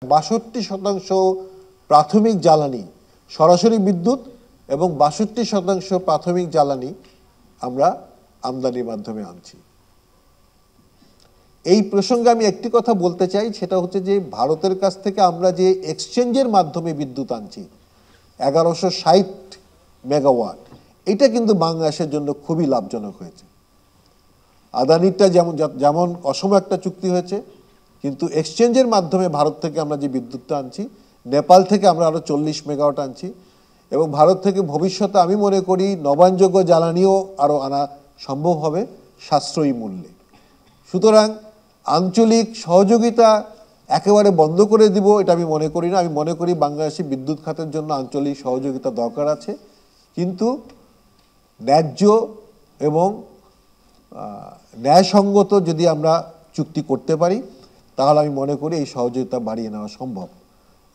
৬২% প্রাথমিক জ্বালানি সরাসরি বিদ্যুৎ এবং ৬২% প্রাথমিক জ্বালানি আমরা আমদানির মাধ্যমে আনছি। এই প্রসঙ্গে আমি একটি কথা বলতে চাই, সেটা হচ্ছে যে ভারতের কাছ থেকে আমরা যে এক্সচেঞ্জের মাধ্যমে বিদ্যুৎ আনছি ১১৬০ মেগাওয়াট, এটা কিন্তু বাংলাদেশের জন্য খুবই লাভজনক হয়েছে। আদানিটা যেমন অসম একটা চুক্তি হয়েছে, কিন্তু এক্সচেঞ্জের মাধ্যমে ভারত থেকে আমরা যে বিদ্যুৎটা আনছি, নেপাল থেকে আমরা আরও ৪০ মেগাওয়াট আনছি এবং ভারত থেকে ভবিষ্যতে আমি মনে করি নবায়নযোগ্য জ্বালানিও আরও আনা সম্ভব হবে সাশ্রয়ী মূল্যে। সুতরাং আঞ্চলিক সহযোগিতা একেবারে বন্ধ করে দিব এটা আমি মনে করি না। আমি মনে করি বাংলাদেশি বিদ্যুৎ খাতের জন্য আঞ্চলিক সহযোগিতা দরকার আছে, কিন্তু ন্যায্য এবং ন্যায়সঙ্গত যদি আমরা চুক্তি করতে পারি তাহলে আমি মনে করি এই সহযোগিতা বাড়িয়ে নেওয়া সম্ভব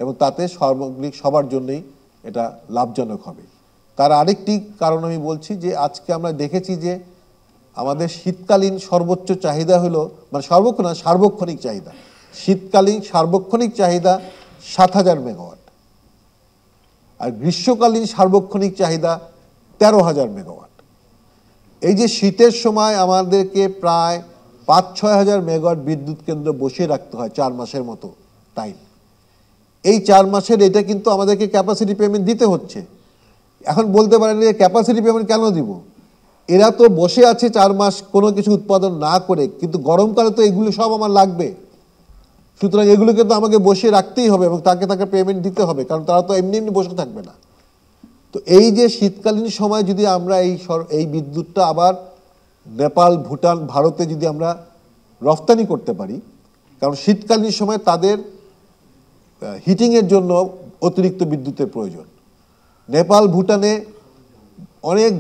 এবং তাতে সামগ্রিক সবার জন্যই এটা লাভজনক হবে। তার আরেকটি কারণ আমি বলছি যে আজকে আমরা দেখেছি যে আমাদের শীতকালীন সর্বোচ্চ চাহিদা হলো, মানে সার্বক্ষণিক চাহিদা, শীতকালীন সার্বক্ষণিক চাহিদা ৭,০০০ মেগাওয়াট আর গ্রীষ্মকালীন সার্বক্ষণিক চাহিদা ১৩,০০০ মেগাওয়াট। এই যে শীতের সময় আমাদেরকে প্রায় ৫-৬ হাজার মেগাওয়াট বিদ্যুৎ কেন্দ্র বসিয়ে রাখতে হয় ৪ মাসের মতো টাইম। এই ৪ মাসের এটা কিন্তু আমাদেরকে ক্যাপাসিটি পেমেন্ট দিতে হচ্ছে। এখন বলতে পারেন যে ক্যাপাসিটি পেমেন্ট কেন দিব? এরা তো বসে আছে ৪ মাস কোনো কিছু উৎপাদন না করে, কিন্তু গরমকালে তো এগুলো সব আমার লাগবে। সুতরাং এগুলোকে তো আমাকে বসিয়ে রাখতেই হবে এবং তাকে পেমেন্ট দিতে হবে, কারণ তারা তো এমনি এমনি বসে থাকবে না। তো এই যে শীতকালীন সময় যদি আমরা এই বিদ্যুৎটা আবার নেপাল, ভুটান, ভারতে যদি আমরা রফতানি করতে পারি, কারণ শীতকালীন সময় তাদের হিটিংয়ের জন্য অতিরিক্ত বিদ্যুতের প্রয়োজন। নেপাল, ভুটানে অনেক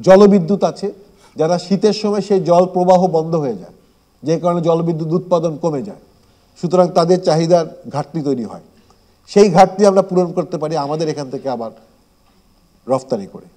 জলবিদ্যুৎ আছে, যারা শীতের সময় সেই জল প্রবাহ বন্ধ হয়ে যায়, যে কারণে জলবিদ্যুৎ উৎপাদন কমে যায়। সুতরাং তাদের চাহিদার ঘাটতি তৈরি হয়। সেই ঘাটতি আমরা পূরণ করতে পারি আমাদের এখান থেকে আবার রফতানি করে।